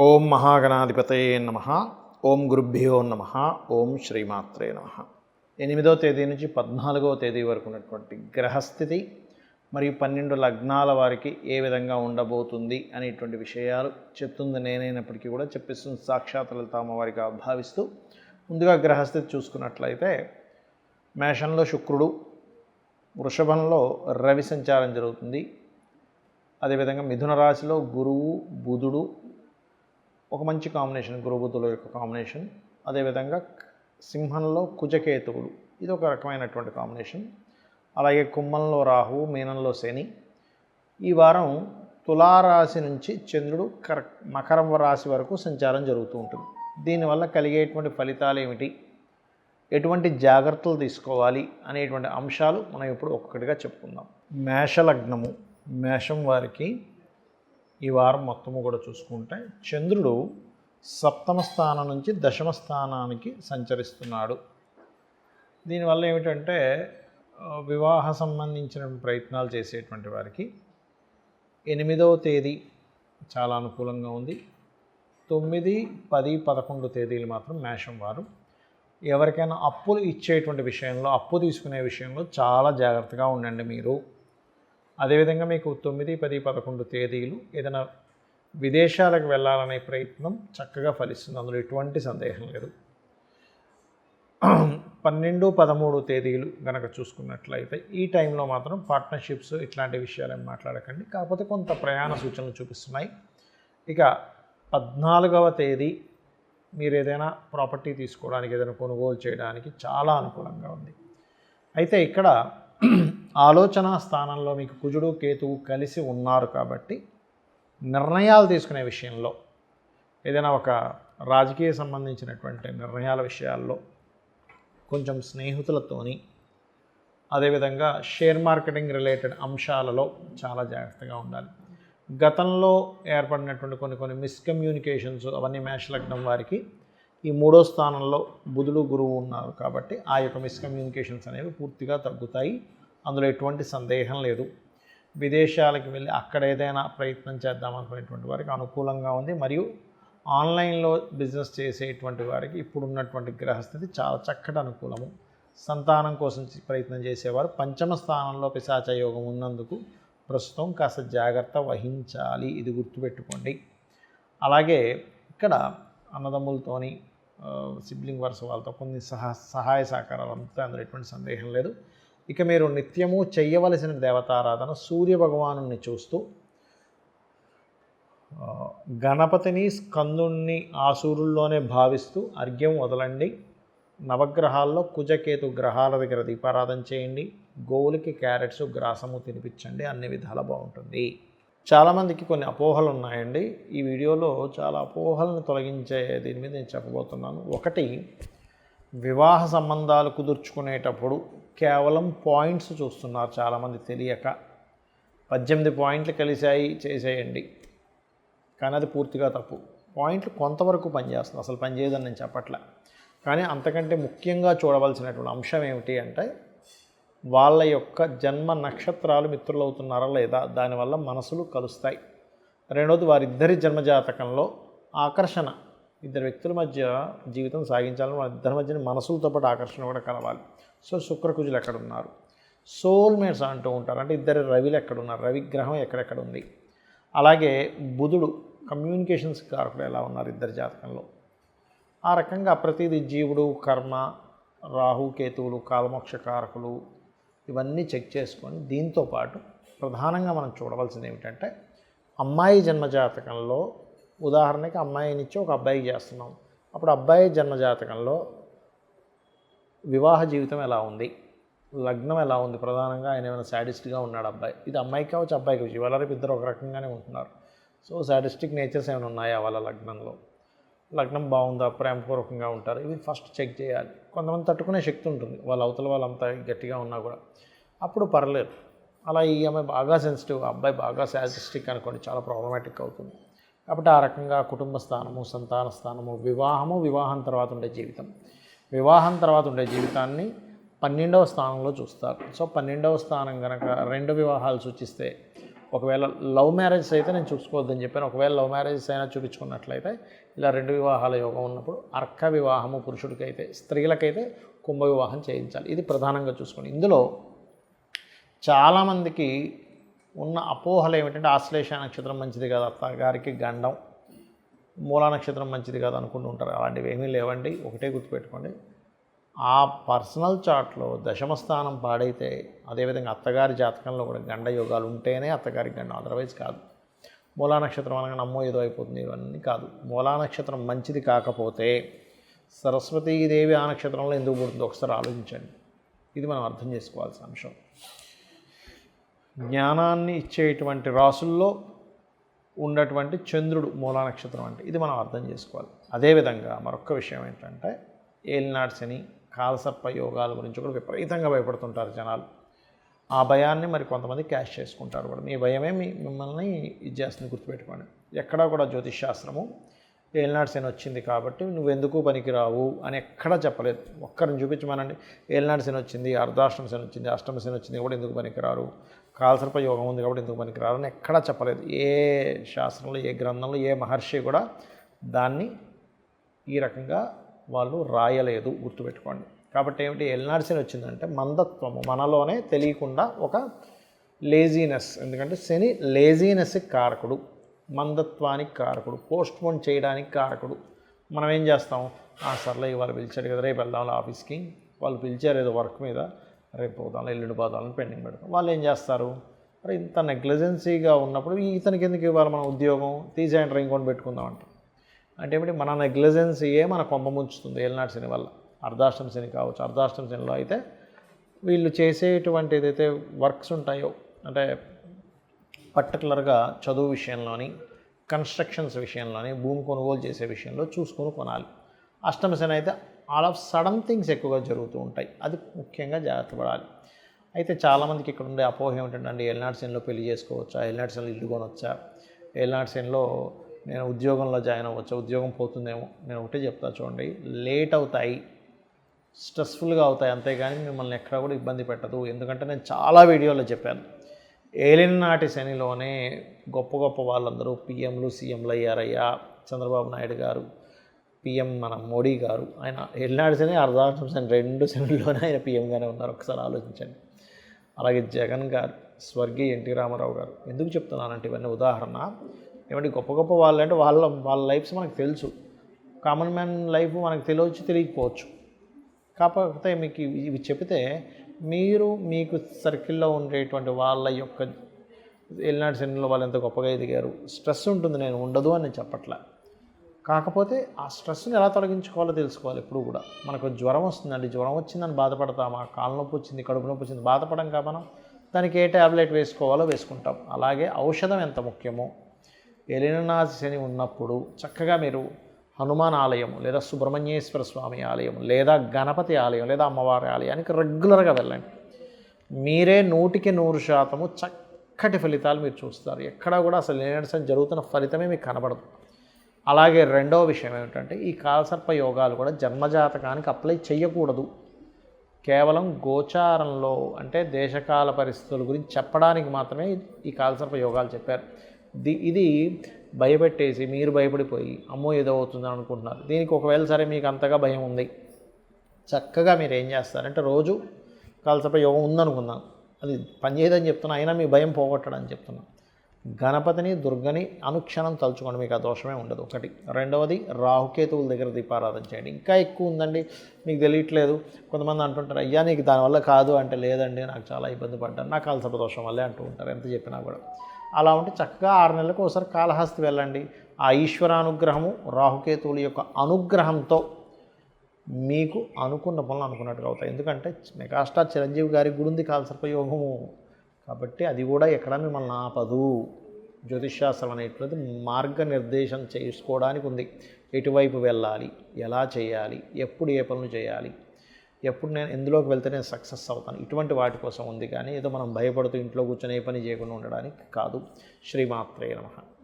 ఓం మహాగణాధిపతయే నమః. ఓం గురుభ్యో నమః. ఓం శ్రీమాత్రే నమః. 8వ తేదీ నుంచి 14వ తేదీ వరకు ఉన్నటువంటి గ్రహస్థితి మరియు 12 లగ్నాల వారికి ఏ విధంగా ఉండబోతుంది అనేటువంటి విషయాలు చెప్తుంది నేనైనప్పటికీ కూడా చెప్పిస్తుంది సాక్షాత్ లలితామ్మవారిగా భావిస్తూ ముందుగా గ్రహస్థితి చూసుకున్నట్లయితే మేషంలో శుక్రుడు, వృషభంలో రవి సంచారం జరుగుతుంది. అదేవిధంగా మిథున రాశిలో గురువు, బుధుడు ఒక మంచి కాంబినేషన్, గురువు బుధుల యొక్క కాంబినేషన్. అదేవిధంగా సింహంలో కుజకేతువులు, ఇది ఒక రకమైనటువంటి కాంబినేషన్. అలాగే కుంభంలో రాహువు, మీనంలో శని. ఈ వారం తులారాశి నుంచి చంద్రుడు మకరం రాశి వరకు సంచారం జరుగుతూ ఉంటుంది. దీనివల్ల కలిగేటువంటి ఫలితాలు ఏమిటి, ఎటువంటి జాగ్రత్తలు తీసుకోవాలి అనేటువంటి అంశాలు మనం ఇప్పుడు ఒక్కొక్కటిగా చెప్పుకుందాం. మేషలగ్నము, మేషం వారికి ఈ వారం మొత్తము కూడా చూసుకుంటే చంద్రుడు సప్తమ స్థానం నుంచి దశమ స్థానానికి సంచరిస్తున్నాడు. దీనివల్ల ఏమిటంటే వివాహ సంబంధించిన ప్రయత్నాలు చేసేటువంటి వారికి 8వ తేదీ చాలా అనుకూలంగా ఉంది. 9, 10, 11 తేదీలు మాత్రం మేషం వారు ఎవరికైనా అప్పులు ఇచ్చేటువంటి విషయంలో, అప్పు తీసుకునే విషయంలో చాలా జాగ్రత్తగా ఉండండి మీరు. అదేవిధంగా మీకు 9, 10, 11 తేదీలు ఏదైనా విదేశాలకు వెళ్ళాలనే ప్రయత్నం చక్కగా ఫలిస్తుంది, అందులో ఎటువంటి సందేహం లేదు. 12, 13 తేదీలు కనుక చూసుకున్నట్లయితే ఈ టైంలో మాత్రం పార్ట్నర్షిప్స్ ఇట్లాంటి విషయాలు ఏమి మాట్లాడకండి, కాకపోతే కొంత ప్రయాణ సూచనలు చూపిస్తున్నాయి. ఇక 14వ తేదీ మీరు ఏదైనా ప్రాపర్టీ తీసుకోవడానికి, ఏదైనా కొనుగోలు చేయడానికి చాలా అనుకూలంగా ఉంది. అయితే ఇక్కడ ఆలోచన స్థానంలో మీకు కుజుడు, కేతువు కలిసి ఉన్నారు కాబట్టి నిర్ణయాలు తీసుకునే విషయంలో, ఏదైనా ఒక రాజకీయ సంబంధించినటువంటి నిర్ణయాల విషయాల్లో కొంచెం స్నేహితులతోని, అదేవిధంగా షేర్ మార్కెటింగ్ రిలేటెడ్ అంశాలలో చాలా జాగ్రత్తగా ఉండాలి. గతంలో ఏర్పడినటువంటి కొన్ని మిస్కమ్యూనికేషన్స్ అవన్నీ మేషలగ్నం వారికి ఈ 3వ స్థానంలో బుధుడు, గురువు ఉన్నారు కాబట్టి ఆ యొక్క మిస్కమ్యూనికేషన్స్ అనేవి పూర్తిగా తగ్గుతాయి, అందులో ఎటువంటి సందేహం లేదు. విదేశాలకు వెళ్ళి అక్కడ ఏదైనా ప్రయత్నం చేద్దామనుకునేటువంటి వారికి అనుకూలంగా ఉంది. మరియు ఆన్లైన్లో బిజినెస్ చేసేటువంటి వారికి ఇప్పుడున్నటువంటి గ్రహస్థితి చాలా చక్కటి అనుకూలము. సంతానం కోసం ప్రయత్నం చేసేవారు పంచమ స్థానంలో పిశాచ యోగం ఉన్నందుకు ప్రస్తుతం కాస్త జాగ్రత్త వహించాలి, ఇది గుర్తుపెట్టుకోండి. అలాగే ఇక్కడ అన్నదమ్ములతోని, సిబ్లింగ్ వరుస వాళ్ళతో కొన్ని సహాయ సహకారాలు అంతా అందులో ఎటువంటి సందేహం లేదు. ఇక మీరు నిత్యము చెయ్యవలసిన దేవతారాధన సూర్య భగవాను చూస్తూ గణపతిని, స్కందుణ్ణి ఆ సూర్యుల్లోనే భావిస్తూ అర్ఘ్యం వదలండి. నవగ్రహాల్లో కుజకేతు గ్రహాల దగ్గర దీపారాధన చేయండి. గోవులకి క్యారెట్స్, గ్రాసము తినిపించండి, అన్ని విధాలా బాగుంటుంది. చాలామందికి కొన్ని అపోహలు ఉన్నాయండి. ఈ వీడియోలో చాలా అపోహలను తొలగించే దీని మీద నేను చెప్పబోతున్నాను. ఒకటి, వివాహ సంబంధాలు కుదుర్చుకునేటప్పుడు కేవలం పాయింట్స్ చూస్తున్నారు చాలామంది తెలియక. 18 పాయింట్లు కలిశాయి చేసేయండి, కానీ అది పూర్తిగా తప్పు. పాయింట్లు కొంతవరకు పనిచేస్తుంది, అసలు పనిచేయదని నేను చెప్పట్లే. కానీ అంతకంటే ముఖ్యంగా చూడవలసినటువంటి అంశం ఏమిటి అంటే వాళ్ళ యొక్క జన్మ నక్షత్రాలు మిత్రులవుతున్నారా లేదా, దానివల్ల మనసులు కలుస్తాయి. రెండవది, వారిద్దరి జన్మజాతకంలో ఆకర్షణ, ఇద్దరు వ్యక్తుల మధ్య జీవితం సాగించాలని వాళ్ళిద్దరి మధ్యన మనసులతో పాటు ఆకర్షణ కూడా కలవాలి. సో శుక్రకుజులు ఎక్కడున్నారు, సోల్మేట్స్ అంటూ ఉంటారు, అంటే ఇద్దరు రవిలు ఎక్కడున్నారు, రవి గ్రహం ఎక్కడెక్కడ ఉంది. అలాగే బుధుడు కమ్యూనికేషన్స్ కారకుడు ఎలా ఉన్నారు ఇద్దరి జాతకంలో. ఆ రకంగా ప్రతిదీ జీవుడు, కర్మ, రాహు, కేతువులు కాలమోక్ష కారకులు, ఇవన్నీ చెక్ చేసుకొని దీంతోపాటు ప్రధానంగా మనం చూడవలసింది ఏమిటంటే అమ్మాయి జన్మజాతకంలో, ఉదాహరణకి అమ్మాయినిచ్చి ఒక అబ్బాయికి చేస్తున్నాం, అప్పుడు అబ్బాయి జన్మజాతకంలో వివాహ జీవితం ఎలా ఉంది, లగ్నం ఎలా ఉంది, ప్రధానంగా ఆయన ఏమైనా శాడిస్ట్గా ఉన్నాడు అబ్బాయి. ఇది అమ్మాయికి కావచ్చు, అబ్బాయికి కావచ్చు, ఇవాళ రేపు ఇద్దరు ఒక రకంగానే ఉంటున్నారు. సో శాడిస్టిక్ నేచర్స్ ఏమైనా ఉన్నాయా వాళ్ళ లగ్నంలో, లగ్నం బాగుందా, ప్రేమపూర్వకంగా ఉంటారు, ఇవి ఫస్ట్ చెక్ చేయాలి. కొంతమంది తట్టుకునే శక్తి ఉంటుంది, వాళ్ళ అవతల వాళ్ళంతా గట్టిగా ఉన్నా కూడా, అప్పుడు పర్లేదు. అలా ఈ అమ్మాయి బాగా సెన్సిటివ్, అబ్బాయి బాగా శాడిస్టిక్ అనుకోండి, చాలా ప్రాబ్లమాటిక్ అవుతుంది. కాబట్టి ఆ రకంగా కుటుంబ స్థానము, సంతాన స్థానము, వివాహము, వివాహం తర్వాత ఉండే జీవితం, వివాహం తర్వాత ఉండే జీవితాన్ని 12వ స్థానంలో చూస్తారు. సో 12వ స్థానం కనుక 2 వివాహాలు సూచిస్తే ఒకవేళ లవ్ మ్యారేజెస్ అయితే నేను చూసుకోవద్దని చెప్పాను. ఒకవేళ లవ్ మ్యారేజెస్ అయినా చూపించుకున్నట్లయితే ఇలా 2 వివాహాల యోగం ఉన్నప్పుడు అర్క వివాహము పురుషుడికైతే, స్త్రీలకైతే కుంభ వివాహం చేయించాలి. ఇది ప్రధానంగా చూసుకోండి. ఇందులో చాలామందికి ఉన్న అపోహలు ఏమిటంటే ఆశ్లేష నక్షత్రం మంచిది కదా, అత్తగారికి గండం, మూలా నక్షత్రం మంచిది కదా అనుకుంటూ ఉంటారు. అలాంటివి ఏమీ లేవండి. ఒకటే గుర్తుపెట్టుకోండి, ఆ పర్సనల్ చార్ట్లో దశమ స్థానం పాడైతే, అదేవిధంగా అత్తగారి జాతకంలో కూడా గండ యోగాలు ఉంటేనే అత్తగారికి గండం, అదర్వైజ్ కాదు. మూలా నక్షత్రం అనగా నమ్మో ఏదో అయిపోతుంది ఇవన్నీ కాదు. మూలా నక్షత్రం మంచిది కాకపోతే సరస్వతీదేవి ఆ నక్షత్రంలో ఎందుకు పుడుతుందో ఒకసారి ఆలోచించండి. ఇది మనం అర్థం చేసుకోవాల్సిన అంశం. జ్ఞానాన్ని ఇచ్చేటువంటి రాసుల్లో ఉన్నటువంటి చంద్రుడు మూలా నక్షత్రం అంటే ఇది మనం అర్థం చేసుకోవాలి. అదేవిధంగా మరొక విషయం ఏంటంటే ఏలినాటి శని, కాలసర్ప యోగాల గురించి కూడా విపరీతంగా భయపడుతుంటారు జనాలు. ఆ భయాన్ని మరి కొంతమంది క్యాష్ చేసుకుంటారు కూడా. మీ భయమే మిమ్మల్ని ఇది చేస్తుంది, గుర్తుపెట్టుకోండి. ఎక్కడా కూడా జ్యోతిష్ శాస్త్రము ఏలినాటి శని వచ్చింది కాబట్టి నువ్వెందుకు పనికిరావు అని ఎక్కడా చెప్పలేదు. ఒక్కరిని చూపించమనండి, ఏలినాటి శని వచ్చింది, అర్ధాష్టమ శని వచ్చింది, అష్టమ శని వచ్చింది కూడా ఎందుకు పనికిరారు, కాలసర్ప యోగం ఉంది కాబట్టి ఎందుకు పనికిరారు అని ఎక్కడా చెప్పలేదు. ఏ శాస్త్రంలో, ఏ గ్రంథంలో, ఏ మహర్షి కూడా దాన్ని ఈ రకంగా వాళ్ళు రాయలేదు, గుర్తుపెట్టుకోండి. కాబట్టి ఏమిటి, ఏలినాటి శని వచ్చిందంటే మందత్వము, మనలోనే తెలియకుండా ఒక లేజీనెస్. ఎందుకంటే శని లేజీనెస్కి కారకుడు, మందత్వానికి కారకుడు, పోస్ట్పోన్ చేయడానికి కారకుడు. మనం ఏం చేస్తాం, సర్లే ఇవాళ పిలిచారు కదా రేపు వెళ్దాం ఆఫీస్కి, వాళ్ళు పిలిచారు ఏదో వర్క్ మీద, రేపు పోదాం ఎల్లుండి పోదామని పెండింగ్ పెడతాం. వాళ్ళు ఏం చేస్తారు, మరి ఇంత నెగ్లిజెన్సీగా ఉన్నప్పుడు ఇతనికి ఎందుకు ఇవ్వాలి మనం ఉద్యోగం, తీసేయండి ఇంకొని పెట్టుకుందాం అంట. అంటే ఏమిటి, మన నెగ్లిజెన్సీయే మన కొంప ముంచుతుంది ఏలినాటి శని వల్ల. అర్ధాష్టమ శని కావచ్చు, అర్ధాష్టమ శనిలో అయితే వీళ్ళు చేసేటువంటి ఏదైతే వర్క్స్ ఉంటాయో, అంటే పర్టికులర్గా చదువు విషయంలోని, కన్స్ట్రక్షన్స్ విషయంలోని, భూమి కొనుగోలు చేసే విషయంలో చూసుకొని కొనాలి. అష్టమ శని అయితే ఆల్ ఆఫ్ సడన్ థింగ్స్ ఎక్కువగా జరుగుతూ ఉంటాయి, అది ముఖ్యంగా జాగ్రత్త పడాలి. అయితే చాలామందికి ఇక్కడ ఉండే అపోహ ఏమిటంటే ఏలినాటి శనిలో పెళ్లి చేసుకోవచ్చా, ఏలినాటి శనిలో ఇల్లు కొనవచ్చా, ఏలినాటి శనిలో నేను ఉద్యోగంలో జాయిన్ అవ్వచ్చా, ఉద్యోగం పోతుందేమో. నేను ఒకటే చెప్తా చూడండి, లేట్ అవుతాయి, స్ట్రెస్ఫుల్గా అవుతాయి, అంతేగాని మిమ్మల్ని ఎక్కడ కూడా ఇబ్బంది పెట్టదు. ఎందుకంటే నేను చాలా వీడియోలో చెప్పాను, ఏలినాటి శనిలోనే గొప్ప గొప్ప వాళ్ళందరూ పిఎంలు సీఎంలు అయ్యారయ్యా. చంద్రబాబు నాయుడు గారు పిఎం, మన మోడీ గారు, ఆయన ఏలినాటి శని, అర్ధాష్టమ శని 2 శనిలోనే ఆయన పిఎంగానే ఉన్నారు, ఒకసారి ఆలోచించండి. అలాగే జగన్ గారు, స్వర్గీయ ఎన్టీ రామారావు గారు. ఎందుకు చెప్తున్నానంటే ఇవన్నీ ఉదాహరణ, ఏమంటే గొప్ప గొప్ప వాళ్ళు అంటే వాళ్ళ లైఫ్స్ మనకు తెలుసు, కామన్ మ్యాన్ లైఫ్ మనకు తెలియచ్చు, తెలియకపోవచ్చు. కాకపోతే మీకు ఇవి చెప్తే మీకు సర్కిల్లో ఉండేటువంటి వాళ్ళ యొక్క ఏలినాటి శనిలో వాళ్ళు ఎంత గొప్పగా ఎదిగారు, స్ట్రెస్ ఉంటుంది, నేను ఉండదు అని చెప్పట్లే. కాకపోతే ఆ స్ట్రెస్ని ఎలా తొలగించుకోవాలో తెలుసుకోవాలి. ఎప్పుడు కూడా మనకు జ్వరం వస్తుందండి, జ్వరం వచ్చిందని బాధపడతామా, కాళ్ళ నొప్పి వచ్చింది, కడుపు నొప్పి వచ్చింది బాధపడం కా మనం, దానికి ఏ ట్యాబ్లెట్ వేసుకోవాలో వేసుకుంటాం. అలాగే ఔషధం ఎంత ముఖ్యమో, ఏలినాటి శని ఉన్నప్పుడు చక్కగా మీరు హనుమాన్ ఆలయం, లేదా సుబ్రహ్మణ్యేశ్వర స్వామి ఆలయం, లేదా గణపతి ఆలయం, లేదా అమ్మవారి ఆలయానికి రెగ్యులర్గా వెళ్ళండి. మీరే 100% చక్కటి ఫలితాలు మీరు చూస్తారు. ఎక్కడా కూడా అసలు ఏలినాటి శని జరుగుతున్న ఫలితమే మీకు కనబడదు. అలాగే రెండవ విషయం ఏమిటంటే ఈ కాలసర్ప యోగాలు కూడా జన్మజాతకానికి అప్లై చేయకూడదు. కేవలం గోచారంలో, అంటే దేశకాల పరిస్థితుల గురించి చెప్పడానికి మాత్రమే ఈ కాలసర్ప యోగాలు చెప్పారు. ఇది భయపెట్టేసి మీరు భయపడిపోయి అమ్మో ఏదో అవుతుందని అనుకుంటున్నారు. దీనికి ఒకవేళ సరే మీకు అంతగా భయం ఉంది, చక్కగా మీరు ఏం చేస్తారంటే రోజు కాలసర్ప యోగం ఉందనుకుందాం, అది పనిచేయదని చెప్తున్నా, అయినా మీ భయం పోగొట్టడని చెప్తున్నా. గణపతిని, దుర్గని అనుక్షణం తలుచుకోండి, మీకు ఆ దోషమే ఉండదు. ఒకటి. రెండవది, రాహుకేతువుల దగ్గర దీపారాధన చేయండి. ఇంకా ఎక్కువ ఉందండి, మీకు తెలియట్లేదు. కొంతమంది అంటుంటారు, అయ్యా నీకు దానివల్ల కాదు అంటే, లేదండి నాకు చాలా ఇబ్బంది పడ్డాను, నాకు కాలసర్ప దోషం వల్లే అంటూ ఉంటారు ఎంత చెప్పినా కూడా. అలా ఉంటే చక్కగా 6 నెలలకు ఒకసారి కాళహస్తి వెళ్ళండి. ఆ ఈశ్వరానుగ్రహము, రాహుకేతువుల యొక్క అనుగ్రహంతో మీకు అనుకున్న పనులు అనుకున్నట్టుగా అవుతాయి. ఎందుకంటే మెగాస్టార్ చిరంజీవి గారికి కూడా ఉంది కాలసర్ప యోగము, కాబట్టి అది కూడా ఎక్కడ మిమ్మల్ని ఆపదు. జ్యోతిష్శాస్త్రం అనేటువంటిది మార్గనిర్దేశం చేసుకోవడానికి ఉంది. ఎటువైపు వెళ్ళాలి, ఎలా చేయాలి, ఎప్పుడు ఏ పనులు చేయాలి, ఎప్పుడు నేను ఎందులోకి వెళ్తే నేను సక్సెస్ అవుతాను, ఇటువంటి వాటి కోసం ఉంది. కానీ ఏదో మనం భయపడుతూ ఇంట్లో కూర్చొని ఏ పని చేయకుండా ఉండడానికి కాదు. శ్రీమాత్రే నమః.